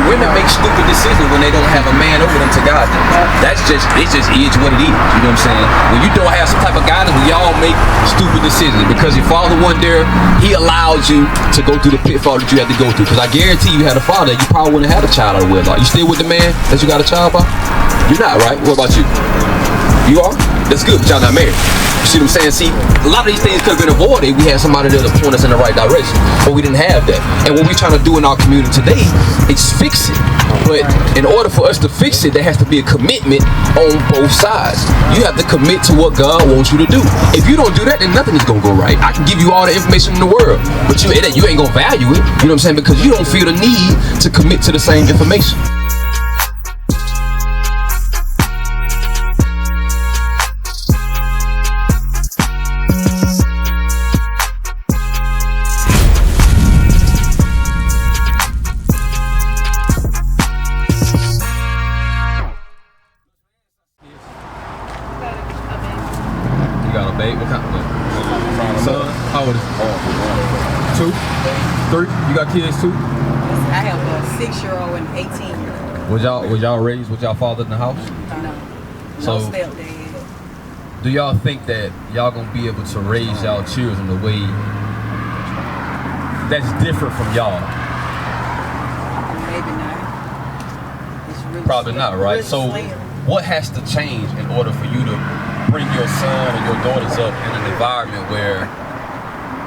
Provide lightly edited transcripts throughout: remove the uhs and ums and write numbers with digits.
Women make stupid decisions when they don't have a man over them to guide them. It just is what it is. You know what I'm saying? When you don't have some type of guidance, we all make stupid decisions because your father wasn't there. He allowed you to go through the pitfall that you had to go through. Because I guarantee you had a father, you probably wouldn't have had a child out of wedlock. You still with the man that you got a child by? You're not, right? What about you? You are? That's good, but y'all not married. You see what I'm saying? See, a lot of these things could have been avoided. We had somebody there to point us in the right direction, but we didn't have that. And what we're trying to do in our community today is fix it. But in order for us to fix it, there has to be a commitment on both sides. You have to commit to what God wants you to do. If you don't do that, then nothing is going to go right. I can give you all the information in the world, but you ain't going to value it. You know what I'm saying? Because you don't feel the need to commit to the same information. Kids too? I have a 6-year-old and 18-year-old. Was y'all raised with y'all father in the house? No stepdad. Do y'all think that y'all gonna be able to raise y'all children the way that's different from y'all? Maybe not. It's really probably not, right? So what has to change in order for you to bring your son or your daughters up in an environment where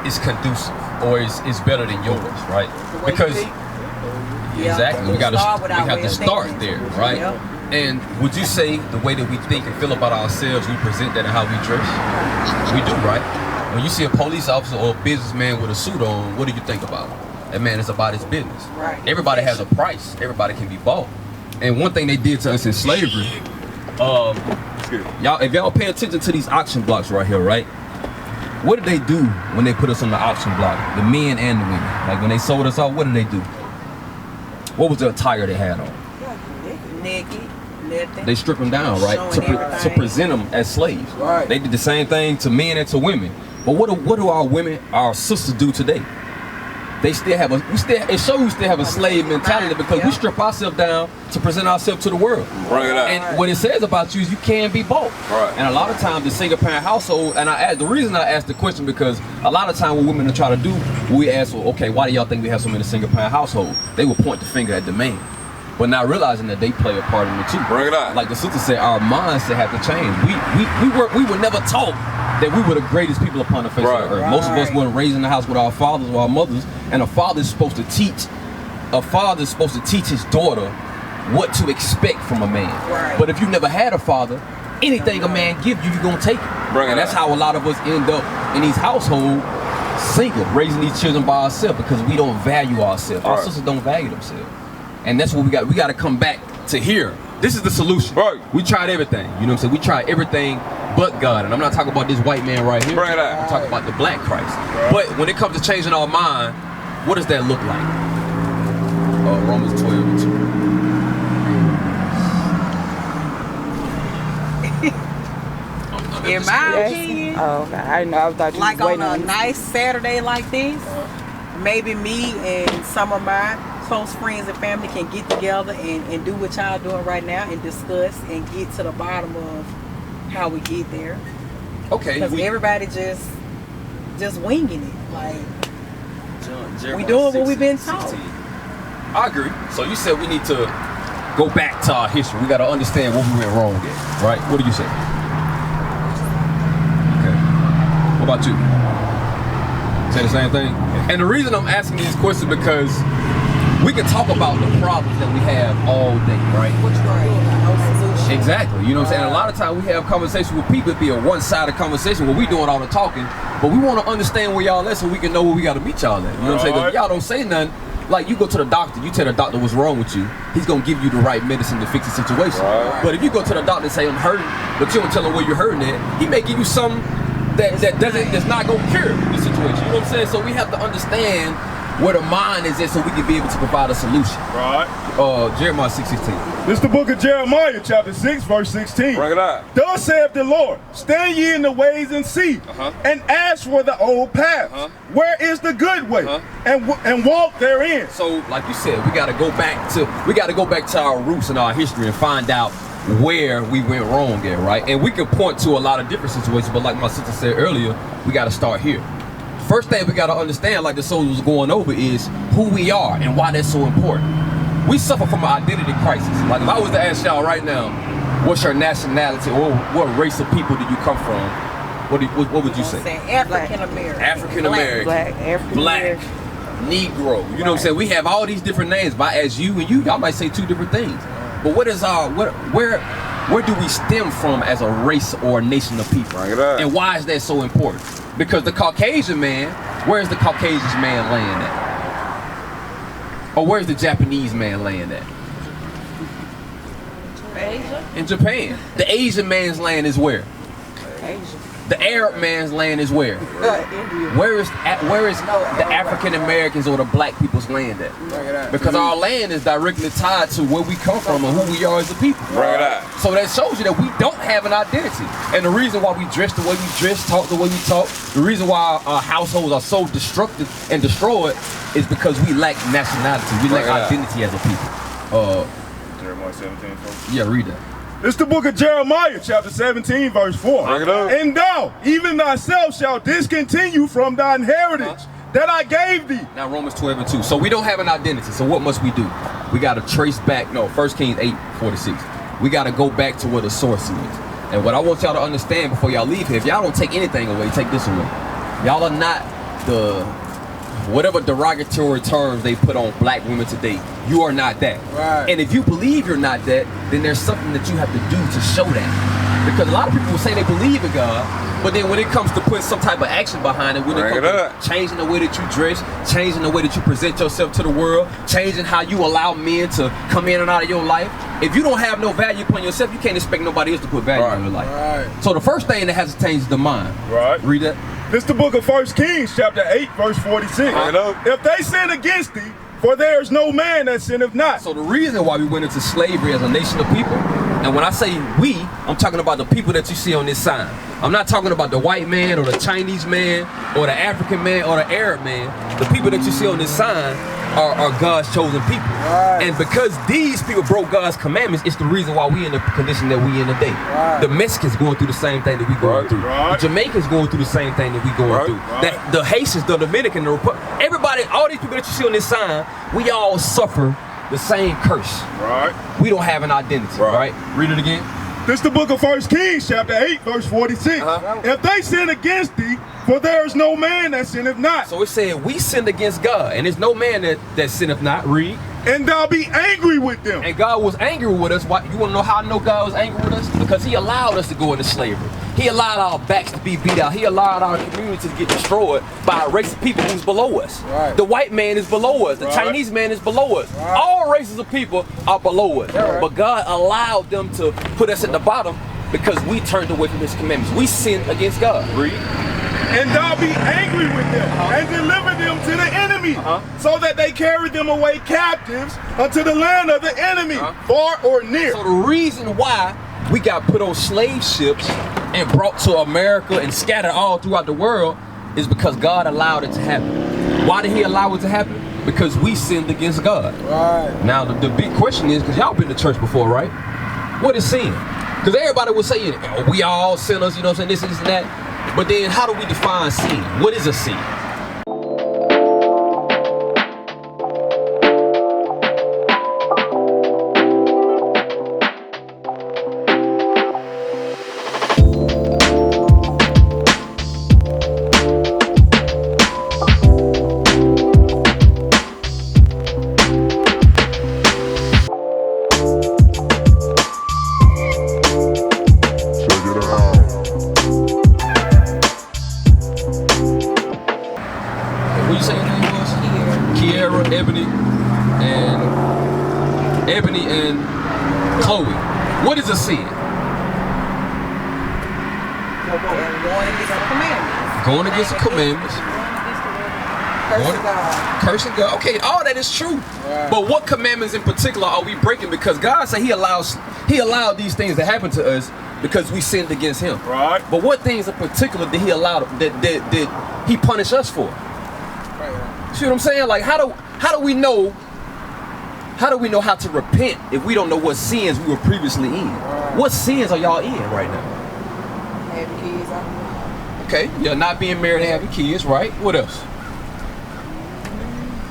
it's conducive or it's better than yours, right? Because exactly, we have to start there, right? Yep. And would you say the way that we think and feel about ourselves, we present that in how we dress? We do, right? When you see a police officer or a businessman with a suit on, what do you think about? That man is about his business. Right. Everybody has a price. Everybody can be bought. And one thing they did to us in slavery, y'all, if y'all pay attention to these auction blocks right here, right? What did they do when they put us on the auction block? The men and the women. Like when they sold us out, what did they do? What was the attire they had on? Naked. They stripped them down, right? To present them as slaves. Right. They did the same thing to men and to women. But what do our women, our sisters do today? They still have it shows we still have a slave mentality because we strip ourselves down to present ourselves to the world. Bring it up. And what it says about you is you can be bought. Right. And a lot of times the single parent household, and the reason I asked the question because a lot of times what women are trying to do, we ask, well, okay, why do y'all think we have so many single parent households? They will point the finger at the man, but not realizing that they play a part in it too. Bring it up. Like the sister said, our mindset have to change. We were never taught that we were the greatest people upon the face of the earth. Most of us weren't raised in the house with our fathers or our mothers, and a father is supposed to teach his daughter what to expect from a man. Right. But if you never had a father, anything a man give you, you're gonna take it. And that's how a lot of us end up in these households, single, raising these children by ourselves because we don't value ourselves. Our sisters don't value themselves. And that's what we got to come back to here. This is the solution. Right. We tried everything. You know what I'm saying? We tried everything but God. And I'm not talking about this white man right here. Bring it out. I'm talking about the black Christ. Right. But when it comes to changing our mind, what does that look like? Romans 12:2. In my opinion, I know. I thought you like was on a nice Saturday like this, maybe me and some of my close friends and family can get together and do what y'all doing right now and discuss and get to the bottom of how we get there. Okay. Because everybody just winging it. Like, we doing what we've been taught. I agree. So you said we need to go back to our history. We got to understand what we went wrong at, right? What do you say? Okay. What about you? Say the same thing? And the reason I'm asking these questions because we can talk about the problems that we have all day, right? Which no solution. Exactly. You know what I'm saying? A lot of times we have conversations with people. It be a one-sided conversation where we doing all the talking, but we want to understand where y'all at so we can know where we got to meet y'all at. You know what I'm saying? Because y'all don't say nothing. Like you go to the doctor, you tell the doctor what's wrong with you. He's gonna give you the right medicine to fix the situation. Right. But if you go to the doctor and say I'm hurting, but you don't tell him where you're hurting at, he may give you something that's not gonna cure the situation. You know what I'm saying? So we have to understand where the mind is at, so we can be able to provide a solution. Right. Jeremiah 6:16. This is the book of Jeremiah, chapter 6, verse 16. Bring it out. Thus saith the Lord, stand ye in the ways and see, and ask for the old paths. Where is the good way? And walk therein. So, like you said, we gotta go back to our roots and our history and find out where we went wrong at, right? And we can point to a lot of different situations, but like my sister said earlier, we gotta start here. First thing we gotta understand, like the soldier was going over, is who we are and why that's so important. We suffer from an identity crisis. Like if I was to ask y'all right now, what's your nationality or what race of people do you come from? What would you say? African American. African American. Black. Negro. You know what I'm saying? We have all these different names, but as you and you, y'all might say two different things. But where do we stem from as a race or a nation of people? And why is that so important? Because the Caucasian man, where's the Caucasian man laying at? Or where's the Japanese man laying at? Asia. In Japan. The Asian man's land is where? Asia. The Arab man's land is where? India. Where is the African Americans or the black people's land at? Because our land is directly tied to where we come from and who we are as a people. So that shows you that we don't have an identity. And the reason why we dress the way we dress, talk the way we talk, the reason why our households are so destructive and destroyed is because we lack nationality. We lack identity as a people. Jeremiah 17, folks. Yeah, read that. This is the book of Jeremiah, chapter 17, verse 4. And thou, even thyself, shalt discontinue from thine heritage that I gave thee. Now Romans 12:2. So we don't have an identity. So what must we do? We got to trace back. 1 Kings 8:46. We got to go back to where the source is. And what I want y'all to understand before y'all leave here, if y'all don't take anything away, take this away. Y'all are not the whatever derogatory terms they put on black women today. You are not that. And if you believe you're not that, then there's something that you have to do to show that. Because a lot of people will say they believe in God, but then when it comes to putting some type of action behind it, when it comes to changing the way that you dress, changing the way that you present yourself to the world, changing how you allow men to come in and out of your life, if you don't have no value upon yourself, you can't expect nobody else to put value in your life. So the first thing that has to change is the mind. Read that. This is the book of 1 Kings, chapter 8, verse 46. If they sin against thee, for there is no man that sinneth not. So the reason why we went into slavery as a nation of people, and when I say we, I'm talking about the people that you see on this sign. I'm not talking about the white man or the Chinese man or the African man or the Arab man. The people that you see on this sign are God's chosen people. And because these people broke God's commandments, it's the reason why we in the condition that we in today. The Mexicans going through the same thing that we going through. The Jamaicans going through the same thing that we going through. The Haitians, the Dominican, the everybody, all these people that you see on this sign, we all suffer the same curse. We don't have an identity. Read it again. This is the book of 1 Kings, chapter 8, verse 46. If they sin against thee, for there is no man that sinneth not. So it said we sinned against God, and there's no man that sinneth not. Read. And thou be angry with them. And God was angry with us. Why? You want to know how I know God was angry with us? Because he allowed us to go into slavery. He allowed our backs to be beat out. He allowed our community to get destroyed by a race of people who's below us. The white man is below us. The Chinese man is below us. All races of people are below us. But God allowed them to put us at the bottom because we turned away from his commandments. We sinned against God. Read. And thou be angry with them, and deliver them to the enemy, so that they carry them away captives unto the land of the enemy, far or near. So the reason why we got put on slave ships and brought to America and scattered all throughout the world is because God allowed it to happen. Why did he allow it to happen? Because we sinned against God. Now the big question is, because y'all been to church before, right? What is sin? Because everybody was saying, oh, we are all sinners, you know what I'm saying, this and that. But then how do we define sin? What is a sin? Ebony and Chloe. What is a sin? Going against the commandments. Going against the commandments. Cursing God. Cursing God. Okay, all that is true. Right. But what commandments in particular are we breaking? Because God said He allowed these things to happen to us because we sinned against Him. Right. But what things in particular did He allow that He punish us for? Right. See what I'm saying? Like how do we know how to repent if we don't know what sins we were previously in? Right. What sins are y'all in right now? Having kids. Okay, you're not being married and having kids, right? What else?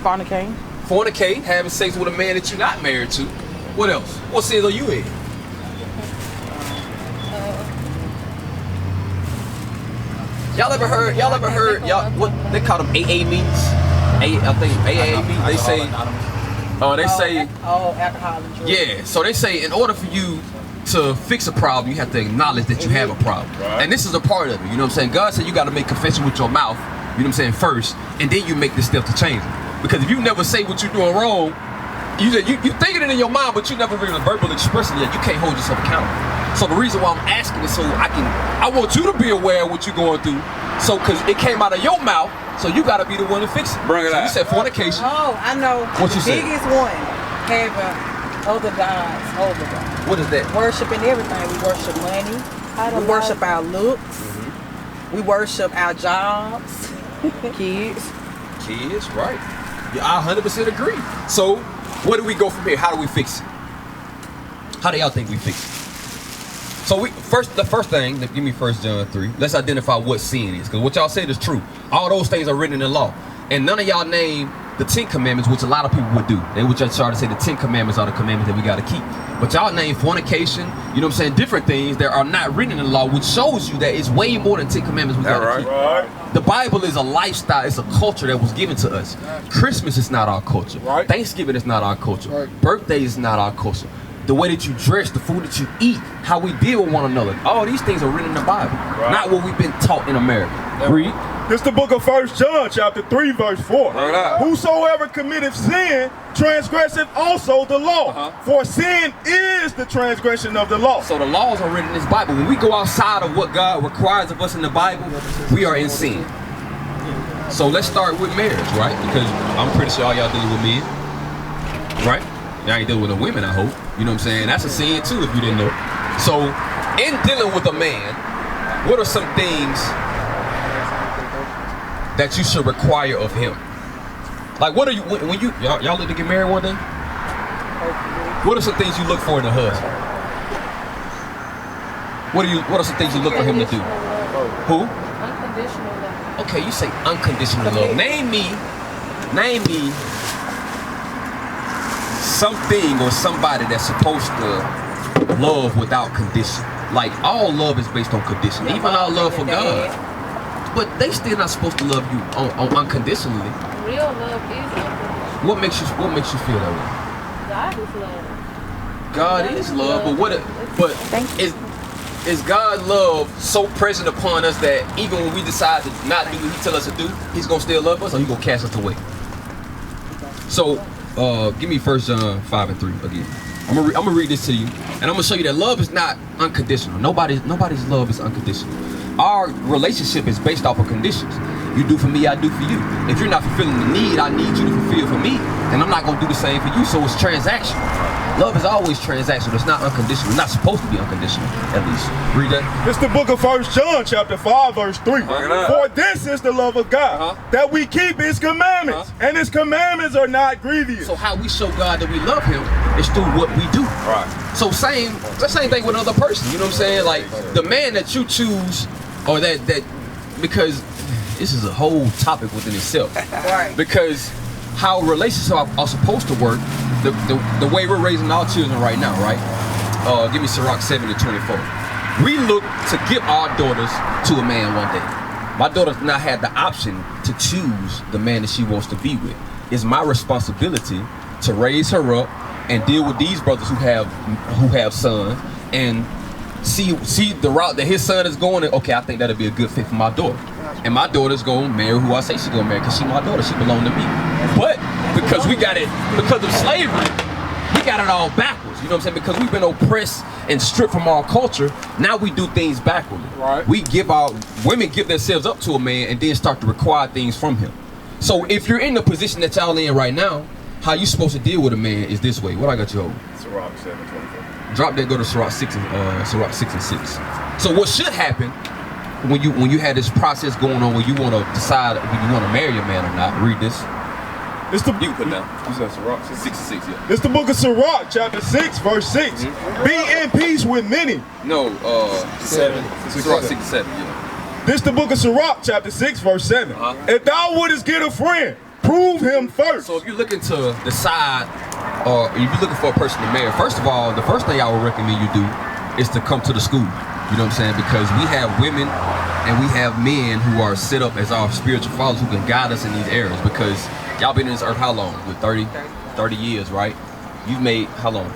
Fornicating. Fornicate, having sex with a man that you're not married to. What else? What sins are you in? Y'all ever heard what they call them AA meetings? I think AA meetings. They say alcohol and drugs. yeah. So they say in order for you to fix a problem, you have to acknowledge that you have a problem. Right. And this is a part of it. You know what I'm saying? God said you got to make confession with your mouth, you know what I'm saying, first, and then you make this step to change it. Because if you never say what you're doing wrong, you thinking it in your mind, but you never really verbally expressing it, you can't hold yourself accountable. So the reason why I'm asking is so I want you to be aware of what you're going through. So, because it came out of your mouth, so you got to be the one to fix it. Bring it out. You said fornication. Oh, I know. What you the said? biggest one, having other gods over God. What is that? Worshiping everything. We worship money. We worship our looks. Mm-hmm. We worship our jobs. Kids. Kids, right. Yeah, I 100% agree. So, where do we go from here? How do we fix it? How do y'all think we fix it? So the first thing, give me 1 John 3. Let's identify what sin is, because what y'all said is true. All those things are written in the law, and none of y'all name the 10 commandments, which a lot of people would do. They would just try to say the 10 commandments are the commandments that we got to keep. But y'all name fornication, you know what I'm saying, different things that are not written in the law, which shows you that it's way more than 10 commandments we got to keep. Right. The Bible is a lifestyle, it's a culture that was given to us. Christmas is not our culture. Right. Thanksgiving is not our culture. Right. Birthday is not our culture. The way that you dress, the food that you eat, how we deal with one another, all these things are written in the Bible, not what we've been taught in America. Read. This the book of 1 John, chapter 3, verse 4. Right. Whosoever committeth sin, transgresseth also the law. For sin is the transgression of the law. So the laws are written in this Bible. When we go outside of what God requires of us in the Bible, we are in sin. So let's start with marriage, right? Because I'm pretty sure all y'all dealing with men, right? Y'all ain't dealing with the women, I hope. You know what I'm saying? That's a sin too, if you didn't know. So, in dealing with a man, what are some things that you should require of him? Like, what are you, when y'all look to get married one day? What are some things you look for in a husband? What are some things you look for him to do? Who? Unconditional love. Okay, you say unconditional love. Name me something or somebody that's supposed to love without condition. Like, all love is based on condition. Even our love for God. But they still not supposed to love you on unconditionally. Real love is unconditional. What makes you feel that God is love. way? God is love, but is God's love so present upon us that even when we decide to not do what He tell us to do, He's gonna still love us, or He gonna cast us away? So, give me 1 John 5 and 3 again. I'm gonna read this to you, and I'm gonna show you that love is not unconditional. Nobody's love is unconditional. Our relationship is based off of conditions. You do for me, I do for you. If you're not fulfilling the need I need you to fulfill for me, then I'm not gonna do the same for you. So it's transactional. Love is always transactional. It's not unconditional. It's not supposed to be unconditional, at least. Read that. This the book of 1 John, chapter 5, verse 3. For this is the love of God, that we keep His commandments, and His commandments are not grievous. So how we show God that we love Him is through what we do. Right. So the same thing with another person. You know what I'm saying? Like, the man that you choose, or that because this is a whole topic within itself. Right. Because how relationships are supposed to work, the way we're raising our children right now, right? Give me Sirach 7:24. We look to give our daughters to a man one day. My daughter's not had the option to choose the man that she wants to be with. It's my responsibility to raise her up and deal with these brothers who have sons and see the route that his son is going. And, okay, I think that'll be a good fit for my daughter. And my daughter's gonna marry who I say she's gonna marry, because she's my daughter, she belongs to me. But because of slavery, we got it all backwards. You know what I'm saying? Because we've been oppressed and stripped from our culture, now we do things backwardly. Right. Women give themselves up to a man and then start to require things from him. So if you're in the position that y'all in right now, how you supposed to deal with a man is this way. What I got you hold? Sirach 7:24. Drop that, go to Sirach 6 and 6. So what should happen when you had this process going on where you want to decide when you want to marry a man or not? Read this. It's the, You can put it down. You said Sirach 6? 6 and 6, yeah. It's the book of Sirach, chapter 6, verse 6. Be in peace with many. No, 7. Sirach 6 and 7, yeah. This the book of Sirach, chapter 6, verse 7. If thou wouldest get a friend, prove him first. So if you're looking to decide, or if you're looking for a person to marry, first of all, the first thing I would recommend you do is to come to the school. You know what I'm saying? Because we have women and we have men who are set up as our spiritual fathers who can guide us in these areas. Because y'all been in this earth how long? With 30 years, right? You've made how long?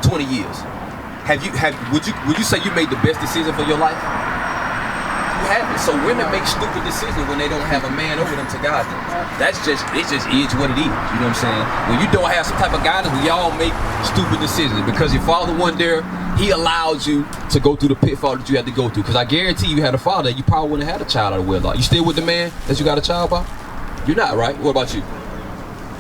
20 years. Would you say you made the best decision for your life? You haven't. So women make stupid decisions when they don't have a man over them to guide them. It just is what it is. You know what I'm saying? When you don't have some type of guidance, we all make stupid decisions. Because your father wasn't there, he allowed you to go through the pitfall that you had to go through. Because I guarantee you had a father, you probably wouldn't have had a child out of wedlock. You still with the man that you got a child by? You're not, right? What about you?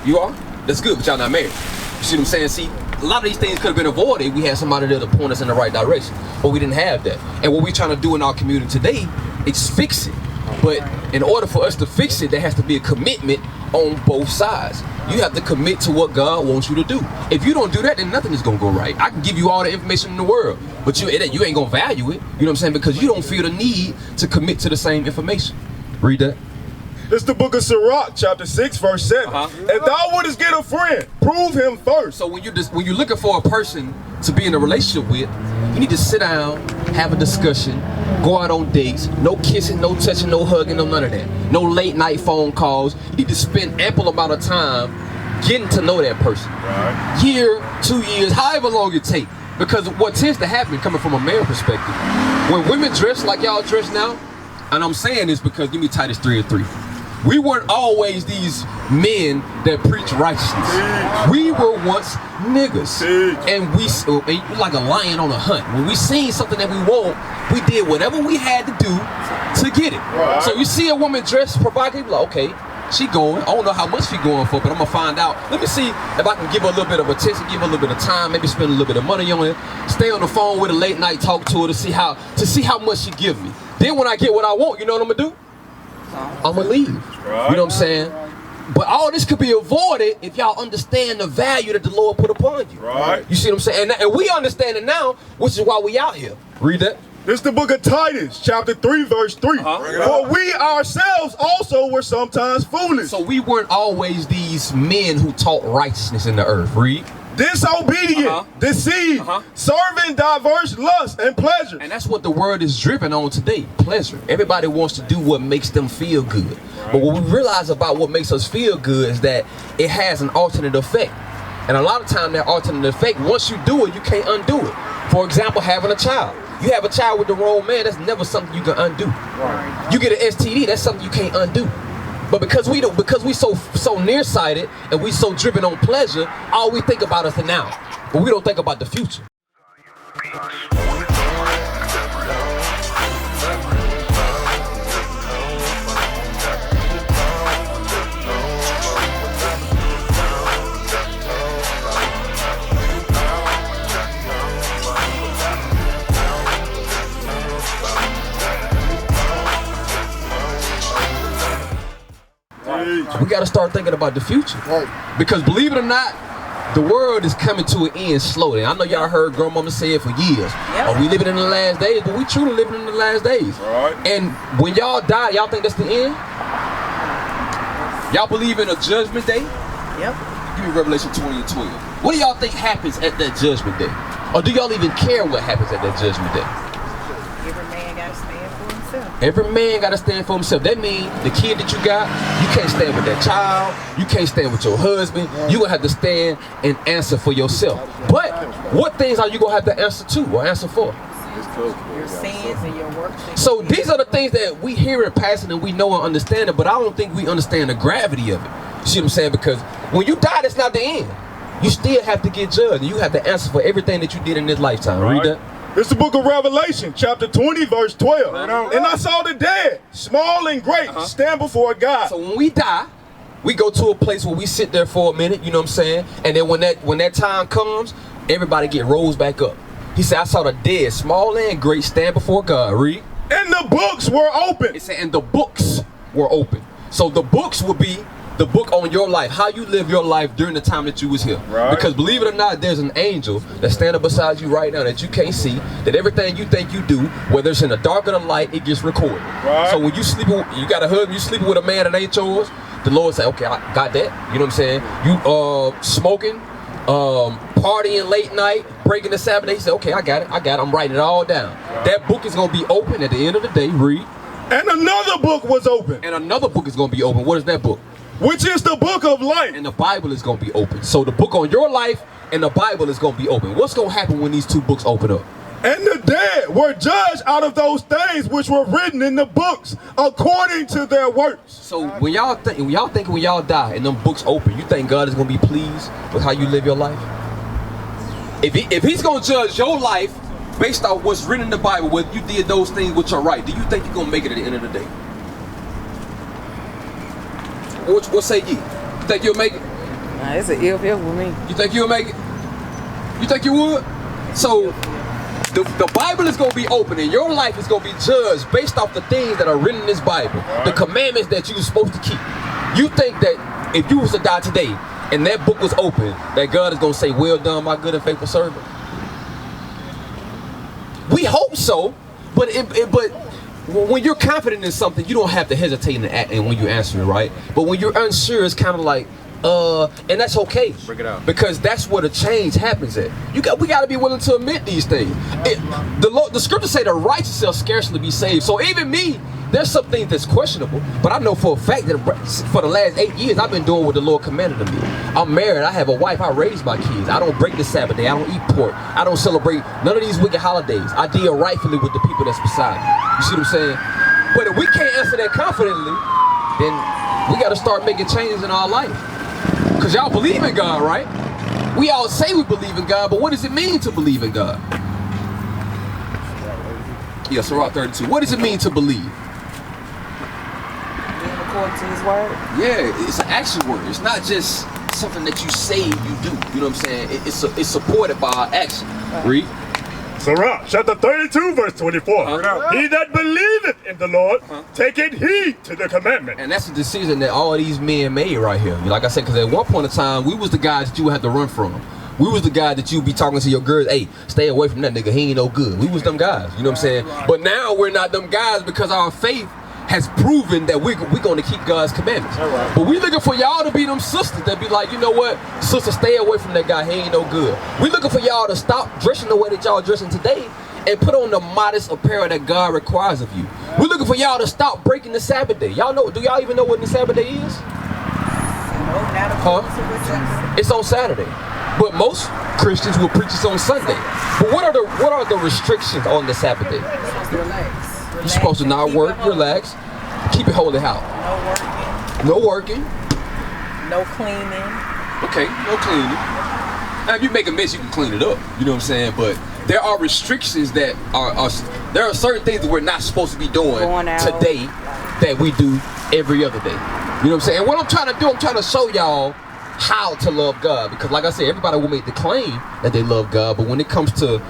You are? That's good, but y'all not married. You see what I'm saying? See, a lot of these things could have been avoided if we had somebody there to point us in the right direction. But we didn't have that. And what we're trying to do in our community today is fix it. But in order for us to fix it, there has to be a commitment on both sides. You have to commit to what God wants you to do. If you don't do that, then nothing is going to go right. I can give you all the information in the world, but you ain't going to value it. You know what I'm saying? Because you don't feel the need to commit to the same information. Read that. It's the book of Sirach, chapter 6, verse 7. If thou wouldest get a friend, prove him first. So when you're looking for a person to be in a relationship with, you need to sit down, have a discussion, go out on dates, no kissing, no touching, no hugging, no none of that. No late night phone calls. You need to spend ample amount of time getting to know that person. Right. Year, 2 years, however long it takes. Because what tends to happen, coming from a male perspective, when women dress like y'all dress now, and I'm saying this because give me Titus 3:3. We weren't always these men that preach righteousness. We were once niggas. And we like a lion on a hunt. When we seen something that we want, we did whatever we had to do to get it. Right. So you see a woman dressed provocatively, like, okay, she going. I don't know how much she going for, but I'm gonna find out. Let me see if I can give her a little bit of attention, give her a little bit of time, maybe spend a little bit of money on it. Stay on the phone with her late night, talk to her to see how much she give me. Then when I get what I want, you know what I'm gonna do? I'm gonna leave. Right. You know what I'm saying? But all this could be avoided if y'all understand the value that the Lord put upon you. Right. You see what I'm saying? And we understand it now, which is why we out here. Read that. This is the book of Titus, chapter 3, verse 3. For we ourselves also were sometimes foolish. So we weren't always these men who taught righteousness in the earth. Read. Disobedient, deceived, serving diverse lusts and pleasures. And that's what the world is driven on today, pleasure. Everybody wants to do what makes them feel good. Right. But what we realize about what makes us feel good is that it has an alternate effect. And a lot of time that alternate effect, once you do it, you can't undo it. For example, having a child. You have a child with the wrong man, that's never something you can undo. Right. You get an STD, that's something you can't undo. But because we so nearsighted and we so driven on pleasure, all we think about is the now. But we don't think about the future. We got to start thinking about the future. Right. Because believe it or not, the world is coming to an end slowly. I know y'all heard grandmama say it for years. Yep. Are we living in the last days? But we truly living in the last days. Right. And when y'all die, y'all think that's the end? Y'all believe in a judgment day? Yep. Give me Revelation 20 and 12. What do y'all think happens at that judgment day? Or do y'all even care what happens at that judgment day? Every man got to stand for himself. Every man got to stand for himself. That means the kid that you got, you can't stand with that child. You can't stand with your husband. You're going to have to stand and answer for yourself. But what things are you going to have to answer to or answer for? Your sins and your works. So these are the things that we hear in passing and we know and understand it, but I don't think we understand the gravity of it. You see what I'm saying? Because when you die, that's not the end. You still have to get judged and you have to answer for everything that you did in this lifetime. Right. Read that. It's the book of Revelation, chapter 20, verse 12. And I saw the dead, small and great, stand before God. So when we die, we go to a place where we sit there for a minute, you know what I'm saying? And then when that time comes, everybody get rose back up. He said, I saw the dead, small and great, stand before God. Read. And the books were open. It said, and the books were open. So the books will be the book on your life, how you live your life during the time that you was here. Right. Because believe it or not, there's an angel that's standing beside you right now that you can't see, that everything you think you do, whether it's in the dark or the light, it gets recorded. Right. So when you sleep, you got a husband, you sleeping with a man that ain't yours, the Lord say, okay, I got that. You know what I'm saying? You smoking, partying late night, breaking the Sabbath day, he said, okay, I got it, I'm writing it all down. Right. That book is going to be open at the end of the day. Read. And another book was open. And another book is going to be open. What is that book? Which is the book of life. And the Bible is going to be open. So the book on your life and the Bible is going to be open. What's going to happen when these two books open up? And the dead were judged out of those things which were written in the books according to their works. So when y'all die and them books open, you think God is going to be pleased with how you live your life? If he's going to judge your life based on what's written in the Bible, whether you did those things which are right, do you think you're going to make it at the end of the day? What say ye? You think you'll make it? Nah, it's an if with me. You think you'll make it? You think you would? So the Bible is going to be open and your life is going to be judged based off the things that are written in this Bible, the commandments that you're supposed to keep. You think that if you was to die today and that book was open, that God is going to say, well done, my good and faithful servant? We hope so, but when you're confident in something, you don't have to hesitate and when you answer it, right? But when you're unsure, it's kind of like, and that's okay. Bring it out. Because that's where the change happens at. We got to be willing to admit these things. The scriptures say the righteous shall scarcely be saved. So even me, there's some things that's questionable, but I know for a fact that for the last 8 years, I've been doing what the Lord commanded of me. I'm married, I have a wife, I raise my kids. I don't break the Sabbath day, I don't eat pork, I don't celebrate none of these wicked holidays. I deal rightfully with the people that's beside me. You see what I'm saying? But if we can't answer that confidently, then we got to start making changes in our life. Because y'all believe in God, right? We all say we believe in God, but what does it mean to believe in God? Yeah, Surah 32. What does it mean to believe? According to his word. Yeah, it's an action word. It's not just something that you say you do. You know what I'm saying? It's supported by our action. Read. Surah, chapter 32, verse 24. He that believeth in the Lord, taketh heed to the commandment. And that's a decision that all these men made right here. Like I said, because at one point in time, we was the guys that you would have to run from. We was the guy that you be talking to your girls, hey, stay away from that nigga, he ain't no good. We was them guys, you know what I'm saying? But now we're not them guys because our faith has proven that we're going to keep God's commandments. But we looking for y'all to be them sisters that be like, you know what, sister, stay away from that guy, he ain't no good. We looking for y'all to stop dressing the way that y'all dressing today and put on the modest apparel that God requires of you. We're looking for y'all to stop breaking the Sabbath day. Y'all know, do y'all even know what the Sabbath day is? It's on Saturday. But most Christians will preach this on Sunday. But what are the restrictions on the Sabbath day? Relax. You're supposed to not work, relax, keep it holy how? No working. No cleaning. Okay, no cleaning. Now if you make a mess, you can clean it up. You know what I'm saying? But there are restrictions that there are certain things that we're not supposed to be doing today that we do every other day. You know what I'm saying? And what I'm trying to do, I'm trying to show y'all how to love God. Because like I said, everybody will make the claim that they love God, but when it comes to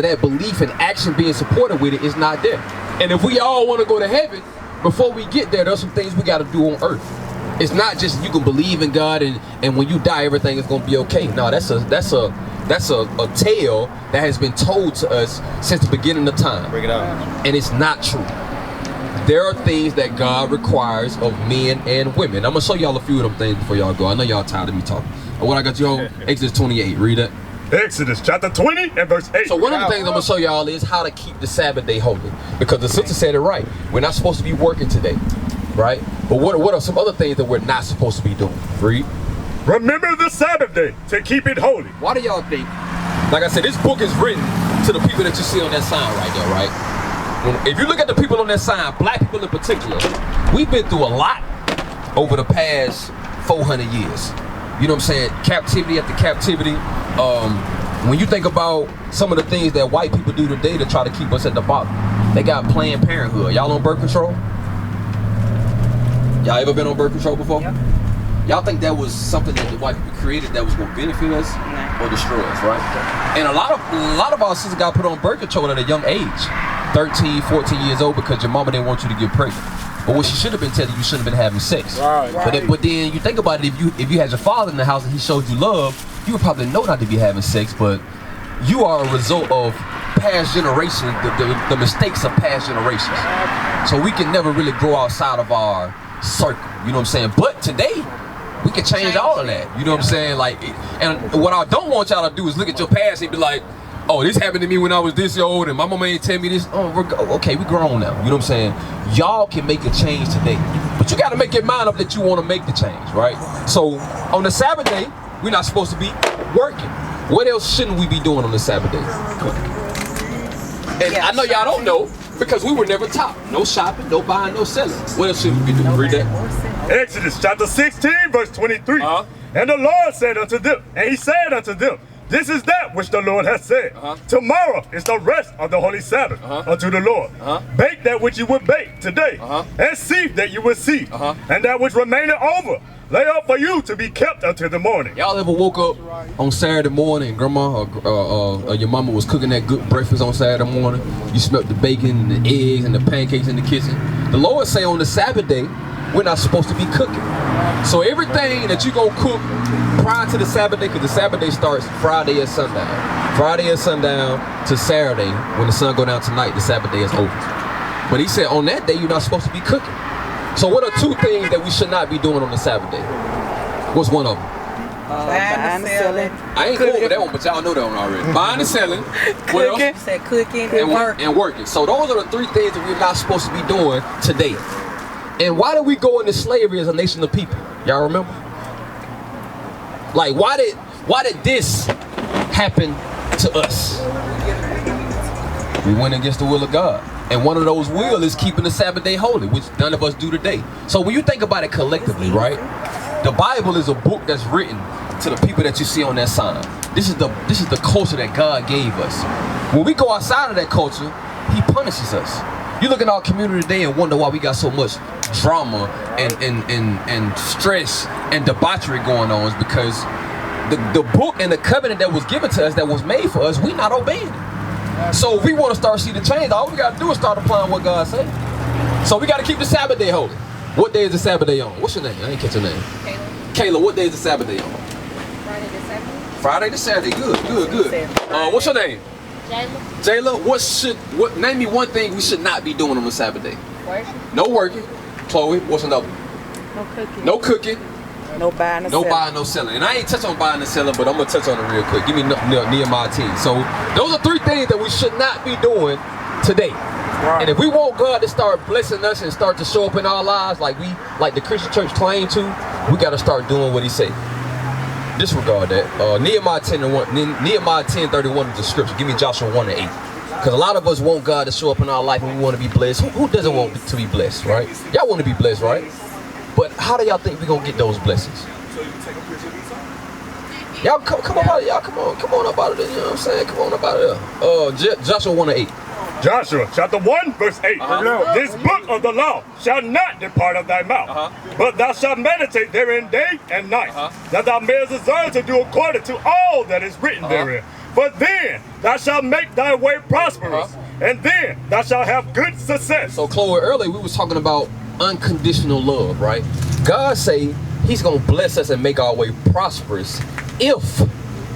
that belief and action being supported with it, it's not there. And if we all want to go to heaven, before we get there, there's some things we got to do on earth. It's not just you can believe in God and when you die, everything is going to be okay. No, that's a tale that has been told to us since the beginning of time. Bring it out. And it's not true. There are things that God requires of men and women. I'm going to show y'all a few of them things before y'all go. I know y'all tired of me talking. What I got you on? Exodus 28. Read it. Exodus chapter 20 and verse 8. So one of the things I'm going to show y'all is how to keep the Sabbath day holy. Because the sister said it right. We're not supposed to be working today. Right? But what are some other things that we're not supposed to be doing? Read. Remember the Sabbath day to keep it holy. Why do y'all think, like I said, this book is written to the people that you see on that sign right there, right? If you look at the people on that sign, black people in particular, we've been through a lot over the past 400 years. You know what I'm saying? Captivity after captivity, When you think about some of the things that white people do today to try to keep us at the bottom, they got Planned Parenthood. Y'all on birth control? Y'all ever been on birth control before? Yep. Y'all think that was something that the white people created that was going to benefit us or destroy us, right? And a lot of our sisters got put on birth control at a young age, 13, 14 years old, because your mama didn't want you to get pregnant. But what she should have been telling you shouldn't have been having sex. Right. But then you think about it, if you had your father in the house and he showed you love, you would probably know not to be having sex, but you are a result of past generations, the mistakes of past generations. So we can never really grow outside of our circle, you know what I'm saying? But today, we can change all of that, you know what I'm saying? Like, and what I don't want y'all to do is look at your past and be like, oh, this happened to me when I was this year old and my mama ain't tell me this. Oh, okay, we grown now, you know what I'm saying? Y'all can make a change today, but you gotta make your mind up that you wanna make the change, right? So on the Sabbath day, we're not supposed to be working. What else shouldn't we be doing on the Sabbath day? And I know y'all don't know because we were never taught. No shopping, no buying, no selling. What else should we be doing? Read that. Exodus chapter 16, verse 23. And the Lord said unto them, and he said unto them, this is that which the Lord has said. Tomorrow is the rest of the holy Sabbath unto the Lord. Bake that which you would bake today, and seethe that you would seethe, and that which remaineth over, lay up for you to be kept until the morning. Y'all ever woke up on Saturday morning and grandma or your mama was cooking that good breakfast on Saturday morning? You smelled the bacon and the eggs and the pancakes in the kitchen. The Lord say on the Sabbath day, we're not supposed to be cooking. So everything that you gonna cook prior to the Sabbath day, because the Sabbath day starts Friday at sundown. Friday at sundown to Saturday, when the sun go down tonight, the Sabbath day is over. But he said on that day, you're not supposed to be cooking. So what are two things that we should not be doing on the Sabbath day? What's one of them? Buying and selling. I ain't going over that one, but y'all know that one already. Buying and selling. What else? You said cooking and working. And working. So those are the three things that we're not supposed to be doing today. And why did we go into slavery as a nation of people? Y'all remember? Like, why did this happen to us? We went against the will of God. And one of those will is keeping the Sabbath day holy, which none of us do today. So when you think about it collectively, right? The Bible is a book that's written to the people that you see on that sign. This is the culture that God gave us. When we go outside of that culture, he punishes us. You look at our community today and wonder why we got so much drama and stress and debauchery going on, is because the book and the covenant that was given to us, that was made for us, we not obeying it. So if we want to start seeing the change, all we got to do is start applying what God said. So we got to keep the Sabbath day holy. What day is the Sabbath day on? What's your name? I didn't catch your name. Kayla, what day is the Sabbath day on? Friday to Saturday. Friday to Saturday. Good. What's your name? Jayla. Name me one thing we should not be doing on the Sabbath day. Working. No working. Chloe, what's another? No cooking. No cooking. No buying and No selling. buying, no selling. And I ain't touch on buying and selling, but I'm gonna touch on it real quick. Give me Nehemiah 10. So those are three things that we should not be doing today. Right. And if we want God to start blessing us and start to show up in our lives like the Christian church claim to, we gotta start doing what he said. Disregard that. Nehemiah 10:31 is the scripture. Give me Joshua 1:8. Because a lot of us want God to show up in our life and we want to be blessed. Who doesn't want to be blessed, right? Y'all want to be blessed, right? But how do y'all think we're gonna get those blessings? Y'all come on out of it. Y'all come on up out of this. You know what I'm saying? Come on up out of there. Joshua 1:8. Joshua chapter 1 verse 8. This book of the law shall not depart of thy mouth, but thou shalt meditate therein day and night, that thou mayest observe to do according to all that is written therein. For then thou shalt make thy way prosperous, and then thou shalt have good success. So Chloe, earlier we was talking about unconditional love, right? God say he's gonna bless us and make our way prosperous if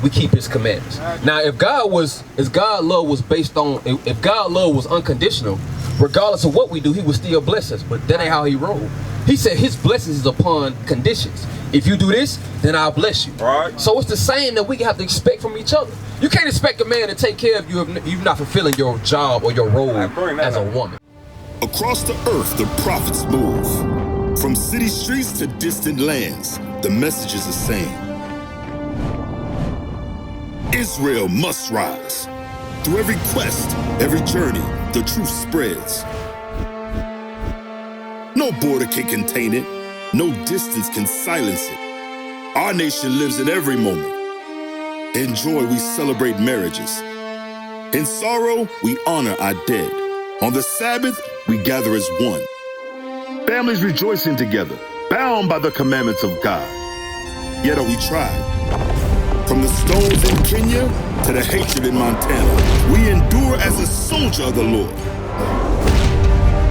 we keep his commandments. Now, if God love was unconditional, regardless of what we do, he would still bless us. But that ain't how he rolled. He said his blessings is upon conditions. If you do this, then I'll bless you. Right. So it's the same that we have to expect from each other. You can't expect a man to take care of you if you're not fulfilling your job or your role as a woman. Across the earth, the prophets move. From city streets to distant lands, the message is the same. Israel must rise. Through every quest, every journey, the truth spreads. No border can contain it. No distance can silence it. Our nation lives in every moment. In joy, we celebrate marriages. In sorrow, we honor our dead. On the Sabbath, we gather as one. Families rejoicing together, bound by the commandments of God. Yet are we tried. From the stones in Kenya to the hatred in Montana, we endure as a soldier of the Lord.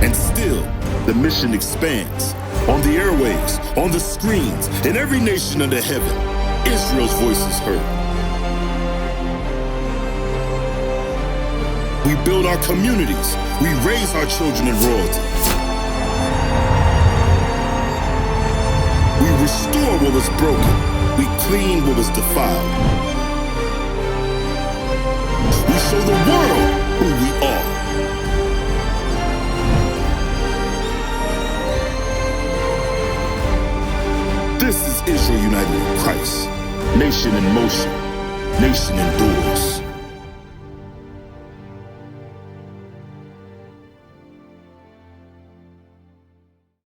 And still, the mission expands. On the airwaves, on the screens, in every nation under heaven, Israel's voice is heard. We build our communities. We raise our children in royalty. We restore what was broken. We clean what was defiled. We show the world who we are. This is Israel united in Christ. Nation in motion. Nation endures.